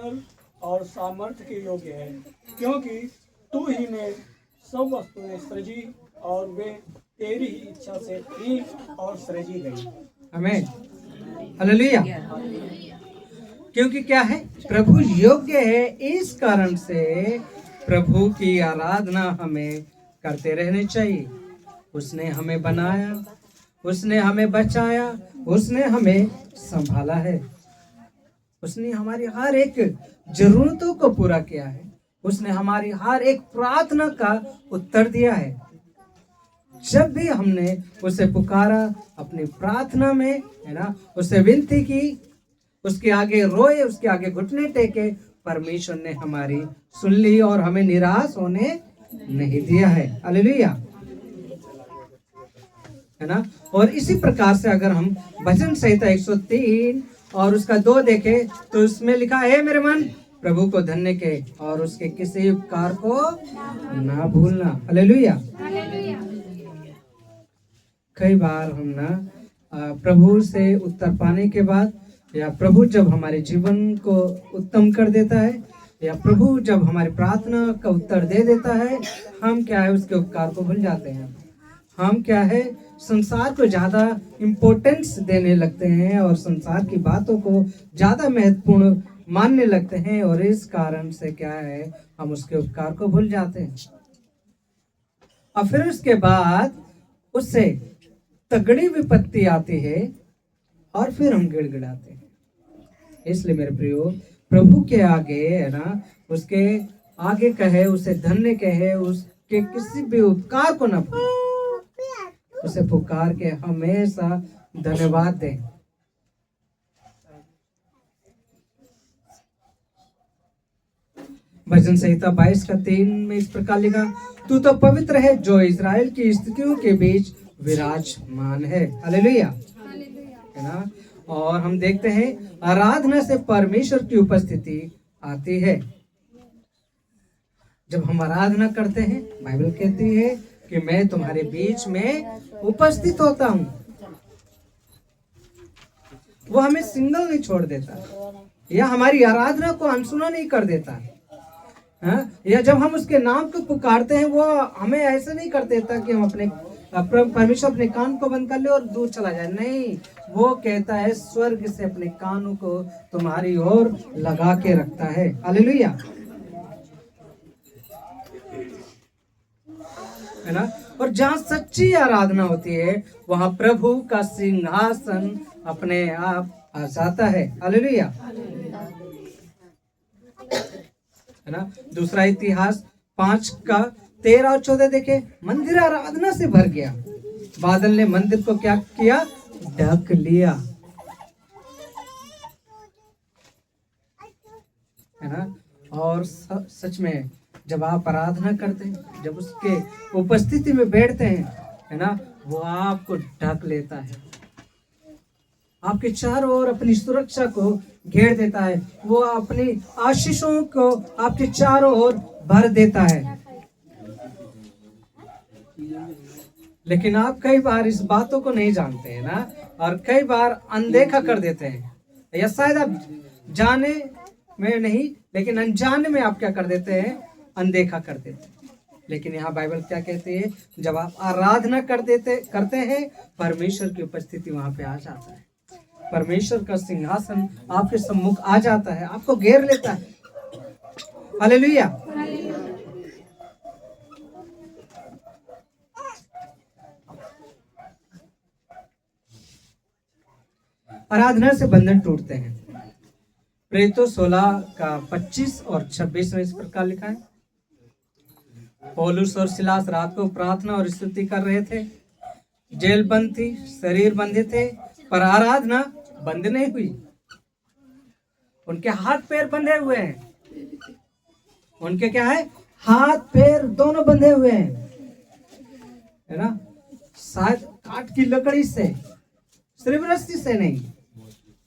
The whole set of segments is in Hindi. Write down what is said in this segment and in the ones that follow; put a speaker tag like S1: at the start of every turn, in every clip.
S1: कुशल और सामर्थ्य के योग्य है, क्योंकि तू ही ने सब वस्तुएं सृजी और वे तेरी ही इच्छा से थी और सृजी गई।
S2: आमीन, हालेलुया। क्योंकि क्या है, प्रभु योग्य है, इस कारण से प्रभु की आराधना हमें करते रहने चाहिए। उसने हमें बनाया, उसने हमें बचाया, उसने हमें संभाला है, उसने हमारी हर एक जरूरतों को पूरा किया है, उसने हमारी हर एक प्रार्थना का उत्तर दिया है। जब भी हमने उसे पुकारा अपनी प्रार्थना में, है ना, उसे विनती की, उसके आगे रोए, उसके आगे घुटने टेके, परमेश्वर ने हमारी सुन ली और हमें निराश होने नहीं दिया है। हालेलुया, है ना। और इसी प्रकार से अगर हम भजन संहिता 103 और उसका 2 देखे तो उसमें लिखा है, मेरे मन प्रभु को धन्य के और उसके किसी उपकार को ना भूलना। हालेलुया। कई बार हम ना प्रभु से उत्तर पाने के बाद, या प्रभु जब हमारे जीवन को उत्तम कर देता है, या प्रभु जब हमारी प्रार्थना का उत्तर दे देता है, हम क्या है उसके उपकार को भूल जाते हैं। हम क्या है संसार को ज्यादा इम्पोर्टेंस देने लगते हैं और संसार की बातों को ज्यादा महत्वपूर्ण मानने लगते हैं, और इस कारण से क्या है हम उसके उपकार को भूल जाते हैं। और फिर उसके बाद उससे तगड़ी विपत्ति आती है और फिर हम गिड़गिड़ाते हैं। इसलिए मेरे प्रियो, प्रभु के आगे, है ना, उसके आगे कहे, उसे धन्य कहे, उसके किसी भी उपकार को न भूले, उसे पुकार के हमेशा धन्यवाद दें। भजन संहिता 22 का 3 में इस प्रकार लिखा, तू तो पवित्र है जो इज़राइल की स्थितियों के बीच विराजमान है। हालेलुया, है ना। और हम देखते हैं आराधना से परमेश्वर की उपस्थिति आती है। जब हम आराधना करते हैं, बाइबल कहती है कि मैं तुम्हारे बीच में उपस्थित होता हूं। वो हमें सिंगल नहीं छोड़ देता, या हमारी आराधना को अनसुना नहीं कर देता, या जब हम उसके नाम को पुकारते हैं, वो हमें ऐसे नहीं कर देता कि हम अपने परमेश्वर अपने कान को बंद कर ले और दूर चला जाए। नहीं, वो कहता है स्वर्ग से अपने कानों को तुम्हारी ओर लगा के रखता है। हालेलुया, है ना। और जहाँ सच्ची आराधना होती है वहाँ प्रभु का सिंहासन अपने आप आ जाता है। हालेलुया, है ना। दूसरा इतिहास 5 का 13 और 14 देखे, मंदिर आराधना से भर गया, बादल ने मंदिर को क्या किया, ढक लिया, है ना। और सच में जब आप आराधना करते हैं, जब उसके उपस्थिति में बैठते हैं, है ना, वो आपको ढक लेता है, आपके चारों ओर अपनी सुरक्षा को घेर देता है, वो अपनी आशीषों को आपके चारों ओर भर देता है। लेकिन आप कई बार इस बातों को नहीं जानते हैं ना, और कई बार अनदेखा कर देते हैं, या शायद आप जाने में नहीं लेकिन अनजाने में आप क्या कर देते हैं, अनदेखा कर देते हैं। लेकिन यहाँ बाइबल क्या कहती है, जब आप आराधना करते हैं, परमेश्वर की उपस्थिति वहां पे आ जाता है, परमेश्वर का सिंहासन आपके सम्मुख आ जाता है, आपको घेर लेता है। हालेलुया, आराधना से बंधन टूटते हैं। प्रेरितों 16 का 25 और 26 में इस प्रकार लिखा है, पौलुस और सिलास रात को प्रार्थना और स्तुति कर रहे थे, जेल बंद थी, शरीर बंधे थे, पर आराधना बंद नहीं हुई। उनके हाथ पैर बंधे हुए हैं, उनके क्या है, हाथ पैर दोनों बंधे हुए हैं, है ना। शायद काठ की लकड़ी से, सिर्फ रस्सी से नहीं,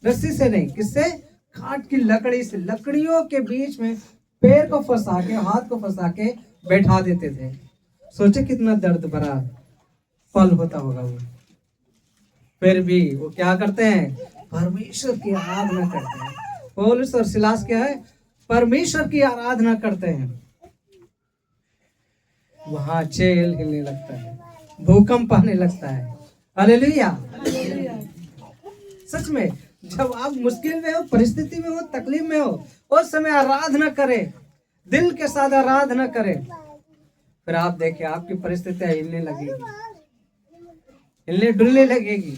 S2: रस्सी से नहीं, किससे, काठ की लकड़ी से, लकड़ियों के बीच में पैर को फंसा के, हाथ को फंसा के बैठा देते थे। सोचे कितना दर्द भरा पल होता होगा वो। फिर भी वो क्या करते हैं, परमेश्वर की आराधना करते हैं। पौलुस और सिलास क्या है, परमेश्वर की आराधना करते हैं, वहां जेल हिलने लगता है, भूकंप आने लगता है। हालेलुया। सच में जब आप मुश्किल में हो, परिस्थिति में हो, तकलीफ में हो, उस समय आराधना करें, दिल के साथ आराधना करें, फिर आप देखिए आपकी परिस्थितियां हिलने लगेगी, हिलने डुलने लगेगी।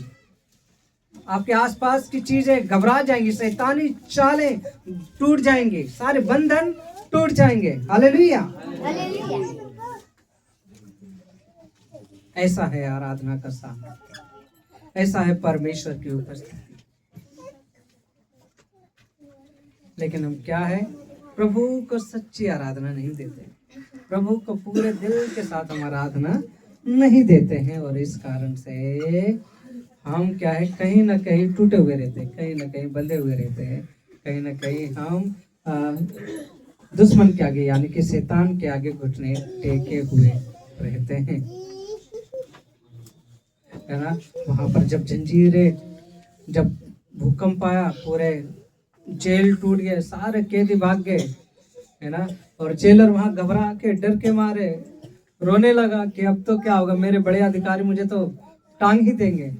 S2: आपके आसपास की चीजें घबरा जाएंगी, शैतानी चालें टूट जाएंगे, सारे बंधन टूट जाएंगे। हालेलुया। ऐसा है आराधना का सामर्थ्य, ऐसा है परमेश्वर की उपस्थिति। लेकिन हम क्या है, प्रभु को सच्ची आराधना नहीं देते, प्रभु को पूरे दिल के साथ हम आराधना नहीं देते हैं, और इस कारण से हम क्या है, कहीं ना कहीं टूटे हुए रहते हैं, कहीं ना कहीं बंधे हुए रहते हैं, कहीं ना कहीं हम दुश्मन के आगे यानी कि शैतान के आगे घुटने टेके हुए रहते हैं, है ना। वहां पर जब जंजीरें, जब भूकंप आया, पूरे जेल टूट गए, सारे कैदी भाग गए, है ना, और जेलर वहां घबरा के डर के मारे रोने लगा कि अब तो क्या होगा, मेरे बड़े अधिकारी मुझे तो टांग ही देंगे।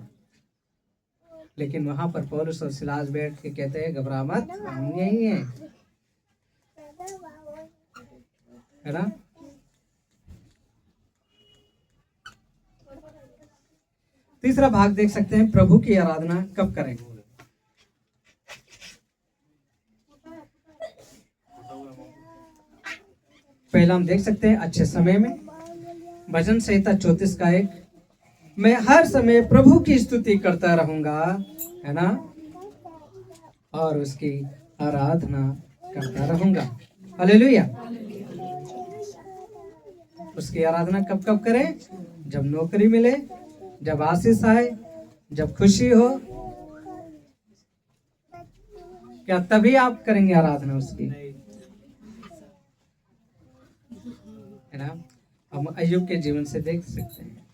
S2: लेकिन वहां पर पौलुस और सिलास बैठ के कहते हैं, घबरा मत, हम यही हैं, है ना। तीसरा भाग देख सकते हैं, प्रभु की आराधना कब करें। पहला हम देख सकते हैं अच्छे समय में, भजन संहिता 34 का 1, मैं हर समय प्रभु की स्तुति करता रहूंगा, है ना, और उसकी आराधना करता रहूंगा। हालेलुया। उसकी आराधना कब कब करें, जब नौकरी मिले, जब आशीष आए, जब खुशी हो, क्या तभी आप करेंगे आराधना उसकी, है ना। हम अय्यूब के जीवन से देख सकते हैं।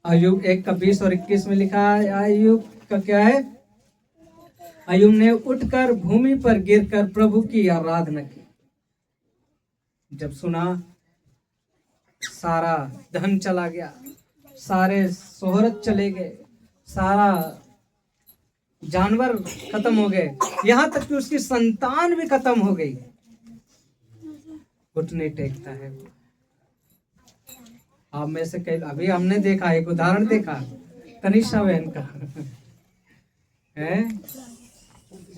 S2: अय्यूब 1 का 20 और 21 में लिखा है, अय्यूब का क्या है, अय्यूब ने उठकर भूमि पर गिरकर प्रभु की आराधना की। जब सुना सारा धन चला गया, सारे शोहरत चले गए, सारा जानवर खत्म हो गए, यहाँ तक कि उसकी संतान भी खत्म हो गई, घुटने टेकता है। आप में से कई, अभी हमने देखा, एक उदाहरण देखा तनिषा बहन का है,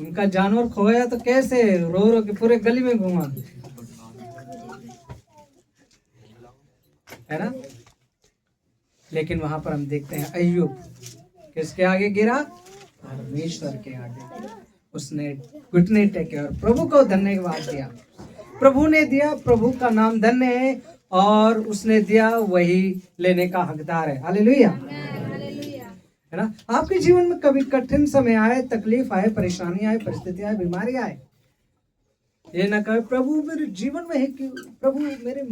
S2: उनका जानवर खोया तो कैसे रो रो के पूरे गली में घुमा, है ना। लेकिन वहां पर हम देखते हैं अय्यूब किसके आगे गिरा, परमेश्वर के आगे, उसने घुटने टेके और प्रभु को धन्यवाद दिया। प्रभु ने दिया, प्रभु का नाम धन्य है, और उसने दिया वही लेने का हकदार है। हालेलुया, है ना। आपके जीवन में कभी कठिन समय आए, तकलीफ आए, परेशानी आए, परिस्थिति आए, बीमारी आए, ये ना कहे प्रभु मेरे जीवन में है क्यों, प्रभु मेरे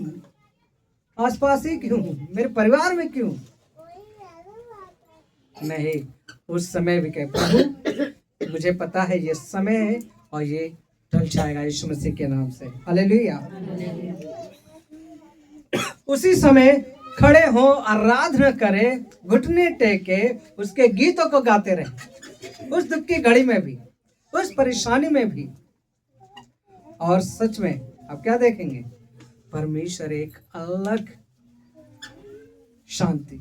S2: आसपास ही क्यों, मेरे परिवार में क्यों, नहीं, उस समय भी कहे प्रभु मुझे पता है ये समय है और ये टल जाएगा यीशु मसीह के नाम से। हालेलुया। उसी समय खड़े हो, आराधना करें, घुटने टेके उसके गीतों को गाते रहे, उस दुख की घड़ी में भी, उस परेशानी में भी। और सच में आप क्या देखेंगे, परमेश्वर एक अलग शांति,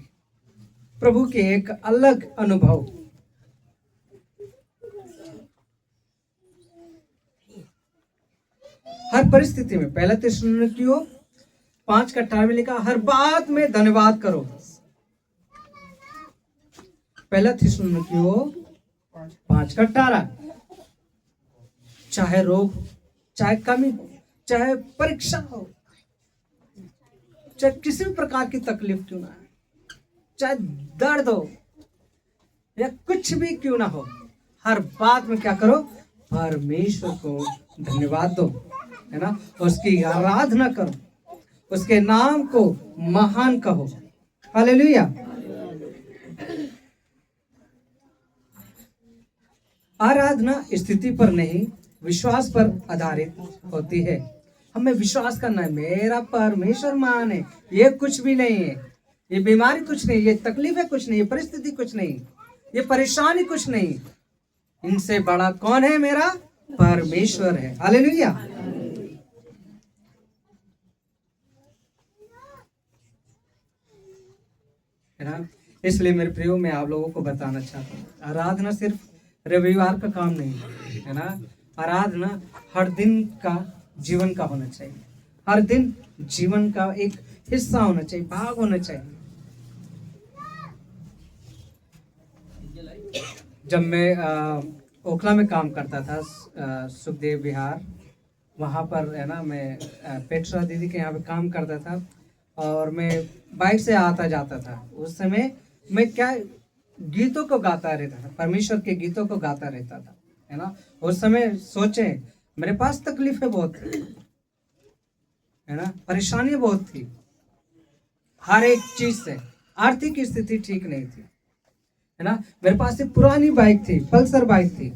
S2: प्रभु के एक अलग अनुभव। हर परिस्थिति में, पहला थिस्सलुनीकियों 5 का 18 में लिखा, हर बात में धन्यवाद करो। पहला थिस्सलुनीकियों 5 का 18, चाहे रोग, चाहे कमी हो, चाहे परीक्षा हो, चाहे किसी भी प्रकार की तकलीफ क्यों ना है, चाहे दर्द हो या कुछ भी क्यों ना हो, हर बात में क्या करो, परमेश्वर को धन्यवाद दो, है ना, उसकी आराधना करो, उसके नाम को महान कहो। हालेलुया। आराधना स्थिति पर नहीं, विश्वास पर आधारित होती है। हमें विश्वास करना है मेरा परमेश्वर महान है, ये कुछ भी नहीं है, ये बीमारी कुछ नहीं, ये तकलीफें कुछ नहीं, ये परिस्थिति कुछ नहीं, ये परेशानी कुछ नहीं, इनसे बड़ा कौन है? मेरा परमेश्वर है। हालेलुया। है ना? इसलिए मेरे प्रियो मैं आप लोगों को बताना चाहता हूँ, आराधना सिर्फ रविवार का काम नहीं है ना? आराधना हर दिन का जीवन का होना चाहिए, हर दिन जीवन का एक हिस्सा होना चाहिए, भाग होना चाहिए। जब मैं ओखला में काम करता था, सुखदेव विहार, वहाँ पर है ना, मैं पेट्रा दीदी के यहाँ पे काम करता था और मैं बाइक से आता जाता था। उस समय मैं क्या गीतों को गाता रहता था, परमेश्वर के गीतों को गाता रहता था, है ना? उस समय सोचे मेरे पास तकलीफें बहुत थी, है ना, परेशानियां बहुत थी, हर एक चीज से आर्थिक स्थिति ठीक नहीं थी, है ना? मेरे पास एक पुरानी बाइक थी, पल्सर बाइक थी,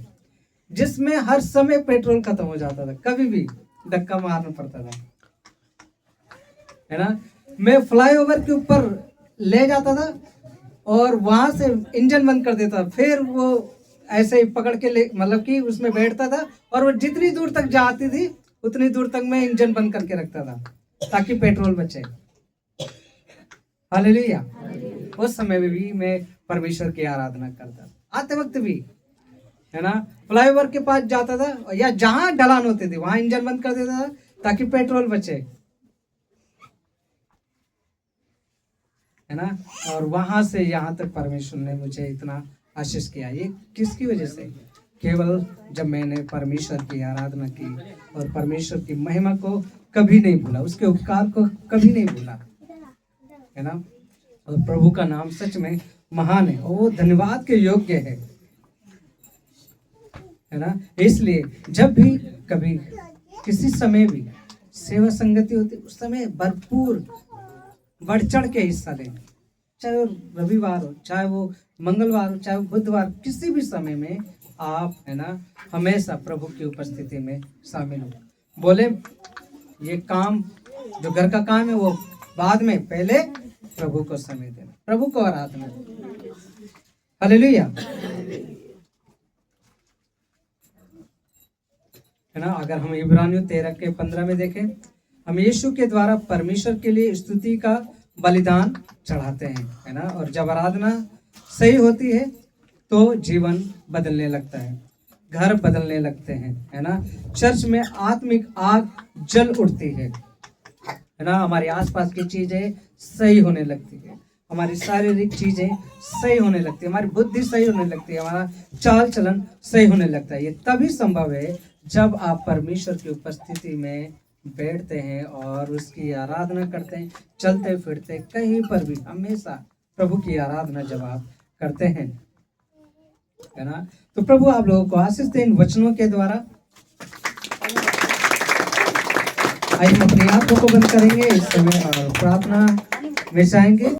S2: जिसमें हर समय पेट्रोल खत्म हो जाता था, कभी भी धक्का मारना पड़ता था, है ना? मैं फ्लाईओवर के ऊपर ले जाता था और वहां से इंजन बंद कर देता, फिर वो ऐसे ही पकड़ के ले, मतलब कि उसमें बैठता था और वो जितनी दूर तक जाती थी उतनी दूर तक मैं इंजन बंद करके रखता था ताकि पेट्रोल बचे। हालेलुया। उस समय में भी मैं परमेश्वर की आराधना करता, आते वक्त भी, है ना? फ्लाईओवर के पास जाता था या जहां ढलान होती थी वहां इंजन बंद कर देता था ताकि पेट्रोल बचे, है ना? और वहां से यहाँ तक परमेश्वर ने मुझे इतना आशीष किया। ये किसकी वजह से? केवल जब मैंने परमेश्वर की आराधना की और परमेश्वर की महिमा को कभी नहीं भूला, उसके उपकार को कभी नहीं भूला, है ना? और प्रभु का नाम सच में महान है और वो धन्यवाद के योग्य है ना? इसलिए जब भी कभी किसी समय भी सेवा संगति होती, उस समय भरपूर बढ़ चढ़ के हिस्सा लें, चाहे वो रविवार हो, चाहे वो मंगलवार हो, चाहे वो बुधवार, किसी भी समय में आप, है ना, हमेशा प्रभु की उपस्थिति में शामिल हो। बोले ये काम जो घर का काम है वो बाद में, पहले प्रभु को समय देना, प्रभु को आराधना। हालेलुया। है ना? अगर हम इब्रानियों 13:15 में देखें, हम यीशु के द्वारा परमेश्वर के लिए स्तुति का बलिदान चढ़ाते हैं, है ना? और जब आराधना सही होती है तो जीवन बदलने लगता है, घर बदलने लगते हैं, है ना? चर्च में आत्मिक आग जल उठती है ना? हमारे आसपास की चीजें सही होने लगती है, हमारी शारीरिक चीजें सही होने लगती है, हमारी बुद्धि सही होने लगती है, हमारा चाल चलन सही होने लगता है। ये तभी संभव है जब आप परमेश्वर की उपस्थिति में बैठते हैं और उसकी आराधना करते हैं, चलते फिरते कहीं पर भी हमेशा प्रभु की आराधना जब आप करते हैं, है ना? तो प्रभु आप लोगों को आशीष दे इन वचनों के द्वारा। आइए हम अपनी आंखों को बंद करेंगे इस समय और प्रार्थना में जाएंगे।